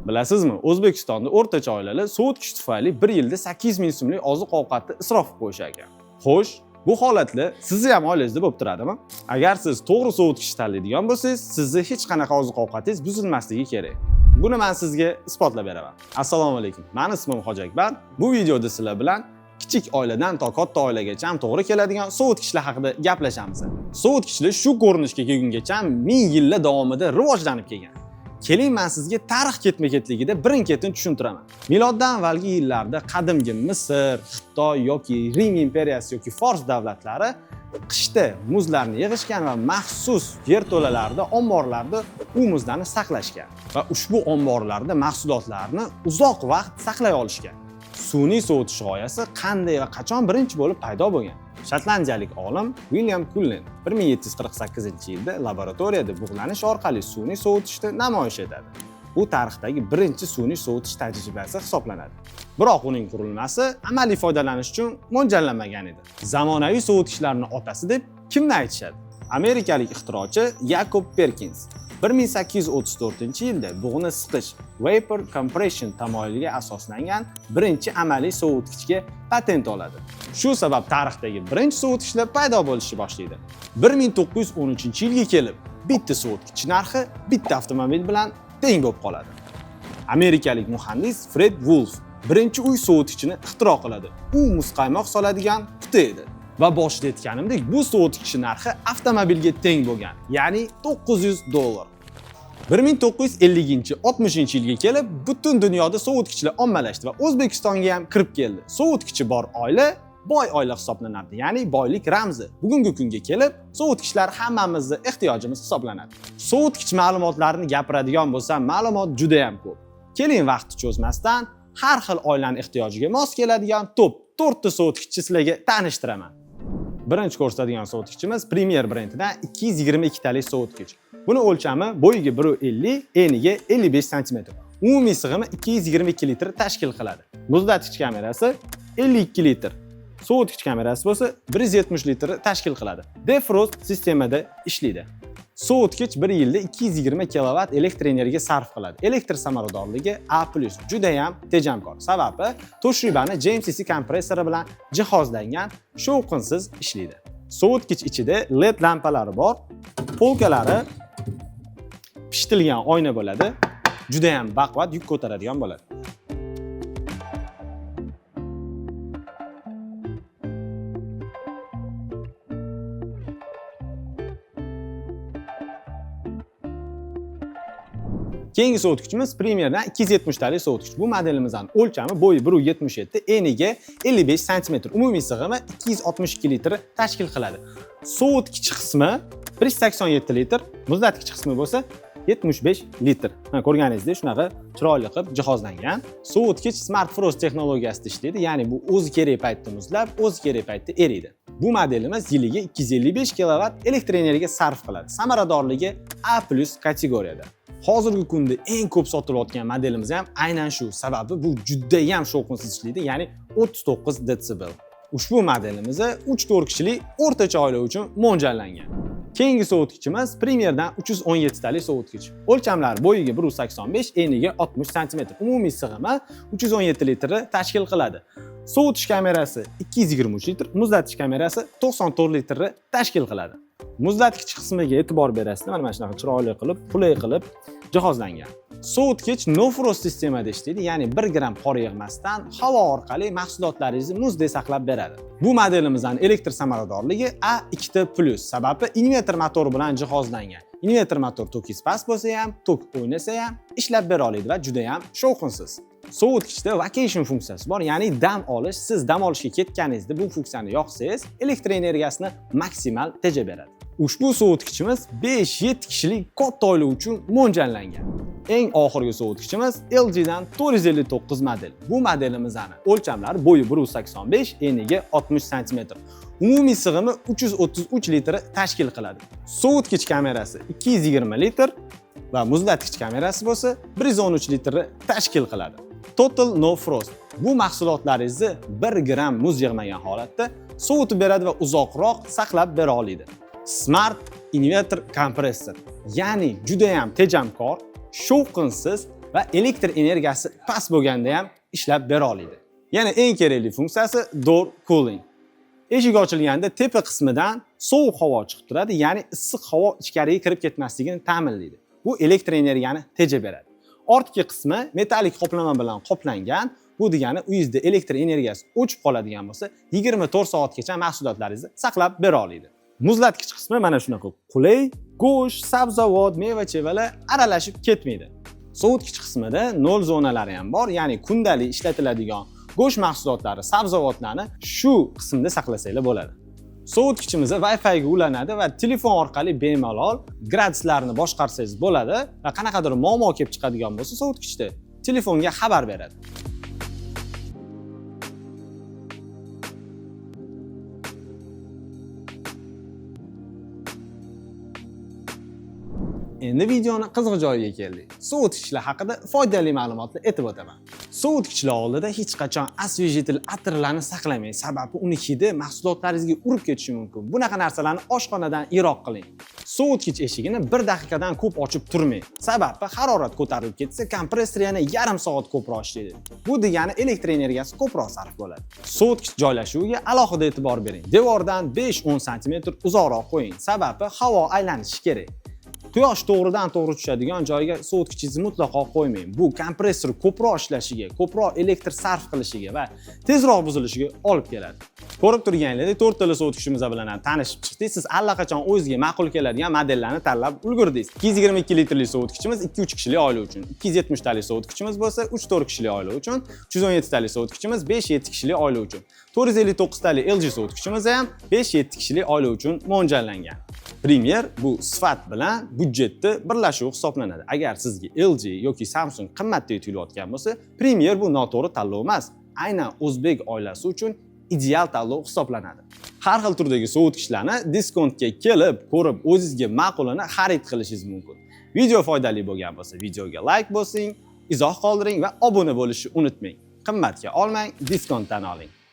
Bilasizmi, O'zbekistonda o'rtacha oilalar sovutgich tufayli 1 yilda 8 ming so'mlik oziq-ovqatni isrof qilib qo'yishar ekan. Xo'sh, bu holatlar sizni ham oilangizda bo'lib turadimi? Agar siz to'g'ri sovutgich tanlaydigan bo'lsangiz, sizni hech qanaqa oziq-ovqatingiz buzilmasligi kerak. Buni men sizga isbotlab beraman. Assalomu alaykum. Men ismim Hojiakbar. Bu videoda sizlar bilan kichik oiladan to katta oilagacha ham to'g'ri keladigan sovutgichlar haqida gaplashamiz. Sovutgichlar shu ko'rinishga kelgungacha ming yillar davomida rivojlanib kelgan. Keling, men sizga tarix ketma-ketligida birin-ketin tushuntiraman. Miloddan avvalgi yillarda qadimgi Misr, Xitoy yoki Rim imperiyasi yoki Fors davlatlari qishda muzlarni yig'ishgan va maxsus yerto'lalarda, omborlarda u muzlarni saqlashgan va ushbu omborlarda mahsulotlarni uzoq vaqt saqlay olishgan. Sun'iy sovutish g'oyasi qanday va qachon birinchi bo'lib paydo bo'lgan? Shotlandiyalik olim William Cullen 1748-yilda laboratoriyada bug'lanish orqali sun'iy sovutishni namoyish etadi. Bu tarixdagi birinchi sun'iy sovutish tajribasi hisoblanadi. Biroq uning qurilmasi amaliy foydalanish uchun mo'ljallanmagan edi. Zamonaviy sovutgichlarning otasi deb kimni aytishadi? Amerikalik ixtirochi Jacob Perkins 1834-yilda bug'ni siqish vapor compression tamoyiliga asoslangan birinchi amaliy sovutgichga patent oladi. Shu sabab tarixdagi birinchi sovutgichlar paydo bo'lishni boshlaydi. 1913-yilga kelib, bitta sovutgich narxi bitta avtomobil bilan teng bo'lib qoladi. Amerikalik muhandis Fred Wolf birinchi uy sovutgichini ixtiro qiladi. U muzqaymoq soladigan quti edi. Va boshida aytganimdek, bu sovutgich narxi avtomobilga teng bo'lgan, ya'ni $900. 1950-60-yilga kelib, butun dunyoda sovutgichlar ommalashdi va O'zbekistonga ham kirib keldi. Sovutgichi bor oila boy oila hisoblanadi, ya'ni boylik ramzi. Bugungi kunga kelib, sovutgichlar hammamizning ehtiyojimiz hisoblanadi. Sovutgich ma'lumotlarini gapiradigan bo'lsam, ma'lumot juda ham ko'p. Keling, vaqtni cho'zmasdan har xil oilaning ehtiyojiga mos keladigan top 4 ta sovutgichni sizlarga tanishtiraman. Birinchi ko'rsatadigan sovutgichimiz Premier brendidan 222 talik sovutgich. Buni o'lchami bo'yiga 1.50, eniga 55 sm. Umumiy sig'imi 222 litr tashkil qiladi. Muzlatgich kamerasi 52 litr. Sovutgich kamerasi bo'lsa 170 litr tashkil qiladi. Defrost sistemada ishlaydi. Sovutgich 1 yilda 220 kilovat elektr energiya sarf qiladi. Elektr samaradorligi A+, juda ham tejamkor. Sababi toshribani JMCC kompressori bilan jihozlangan, shovqinsiz ishlaydi. Sovutgich ichida LED lampalari bor, polkalari pishitilgan oyna bo'ladi. Juda ham baquvvat yuk ko'taradigan bo'ladi. Keyingi sovutgichimiz Premierdan 270 talik sovutgich. Bu modelimizning o'lchami bo'yi 1.77, eniga 55 sm. Umumiy sig'imi 262 litr tashkil qiladi. Sovutgich qismi 187 litr, muzlatgich qismi bo'lsa 75 litr. Ko'rganingizdek, shunaqa chiroyli qilib jihozlangan. Sovutgich Smart Frost texnologiyasida ishlaydi, ya'ni bu o'zi kerak paytda muzlab, o'zi kerak paytda eriydi. Bu modelimiz yiliga 255 kilovat elektr energiya sarf qiladi. Samaradorligi A+ kategoriyada. Hozirgi kunda eng ko'p sotilayotgan modelimiz ham aynan shu. Sababi bu juda ham shovqinsiz ishlaydi, ya'ni 39 detsibel. Ushbu modelimiz 3-4 kishilik o'rtacha oila uchun mo'ljallangan. Keyingi sovutgichimiz Premierdan 317 talik sovutgich. O'lchamlari bo'yiga 1.85, eniga 60 sm. Umumiy sig'imi 317 litr tashkil qiladi. Sovutish kamerasi 223 litr, muzlatish kamerasi 94 litr tashkil qiladi. Muzlatgich qismiga e'tibor berasizlar, mana shunaqa chiroyli qilib, qulay qilib jihozlangan. Sovutgich no frost sistemada ishlaydi, ya'ni 1 gram qor yig'masdan havo orqali mahsulotlaringizni muzda saqlab beradi. Bu modelimizning elektr samaradorligi A2+, sababi inverter motori bilan jihozlangan. Inverter motor tokingiz past bo'lsa ham, tok o'ynasa ham ishlab bera oladi va juda ham shovqinsiz. Sovutgichda vacation funksiyasi bor, ya'ni dam olish. Siz dam olishga ketganingizda bu funksiyani yoqsangiz, elektr energiyasini maksimal tejab beradi. Ushbu sovutgichimiz 5-7 kishilik katta oila uchun mo'ljallangan. Eng oxirgi sovutgichimiz LGdan 459 model. Bu modelimizning o'lchamlari bo'yi 1.85, eniga 60 sm. Umumiy sig'imi 333 litr tashkil qiladi. Sovutgich kamerasi 220 litr va muzlatgich kamerasi bo'lsa 113 litr tashkil qiladi. Total No Frost. Bu mahsulotlaringizni 1 gram muz yig'magan holatda sovutib beradi va uzoqroq saqlab bera oladi. Smart Inverter Compressor, ya'ni juda ham tejamkor, shovqinsiz va elektr energiyasi past bo'lganda ham ishlab bera oladi. Yana eng kerakli funksiyasi door cooling. Eshik ochilganda tepa qismidan sovuq havo chiqib turadi, ya'ni issiq havo ichkariga kirib ketmasligini ta'minlaydi. Bu elektr energiyani tejab beradi. Ortki qismi metallik qoplama bilan qoplangan. Bu degani uyingizda elektr energiyasi o'chib qoladigan bo'lsa, 24 soatgacha mahsulotlaringizni saqlab bera oladi. Muzlatgich qismi mana shunaqa qulay, go'sht, sabzavot, meva-chevalar aralashib ketmaydi. Sovutgich qismida nol zonalari ham bor, ya'ni kundalik ishlatiladigan go'sht mahsulotlari, sabzavotlarni shu qismda saqlasanglar bo'ladi. Sovutgichimiz Wi-Fi ga ulanadi va telefon orqali bemalol graduslarni boshqarsangiz bo'ladi va qanaqadir muammo kelib chiqadigan bo'lsa, sovutgichda telefonga xabar beradi. Endi videoni qiziq joyiga keldik. Sovutgichlar haqida foydali ma'lumotlar aytib o'taman. Sovutgichlar oldida hech qachon osvejitel atirlarni saqlamang, sababi uni hidi mahsulotlaringizga urib ketishi mumkin. Bunaqa narsalarni oshxonadan yiroq qiling. Sovutgich eshigini 1 daqiqadan ko'p ochib turmang. Sababi harorat ko'tarilib ketsa, kompressor yana yarim soat ko'proq ishlaydi. Bu degani elektr energiyasi ko'proq sarf bo'ladi. Sovutgich joylashuviga alohida e'tibor bering. Devordan 5-10 sm uzoqroq qo'ying, sababi havo aylanishi kerak. Quyosh to'g'ridan-to'g'ri tushadigan joyga sovutgichingizni mutlaqo qo'ymang. Bu kompressor ko'proq ishlashiga, ko'proq elektr sarf qilishiga va tezroq buzilishiga olib keladi. Ko'rib turganingizdek, 4 tala sovutgichimiz bilan ham tanishib chiqdik. Siz allaqachon o'zingizga ma'qul keladigan modellarni tanlab ulgurdingiz. 222 litrli sovutgichimiz 2-3 kishilik oila uchun, 270 talik sovutgichimiz bo'lsa 3-4 kishilik oila uchun, 317 talik sovutgichimiz 5-7 kishilik oila uchun, 459 talik LG sovutgichimiz ham 5-7 kishilik oila uchun mo'ljallangan. Premier bu sifat bilan budjetni birlashuvi hisoblanadi. Agar sizga LG yoki Samsung qimmatdek tuyulayotgan bo'lsa, Premier bu noto'g'ri tanlov emas. Aynan o'zbek oilasi uchun ideal tanlov hisoblanadi. Har xil turdagi sovutgichlarni diskontga kelib, ko'rib, o'zingizga ma'qulini xarid qilishingiz mumkin. Video foydali bo'lgan bo'lsa, videoga like bosing, izoh qoldiring va obuna bo'lishni unutmang. Qimmatga olmang, diskontdan oling.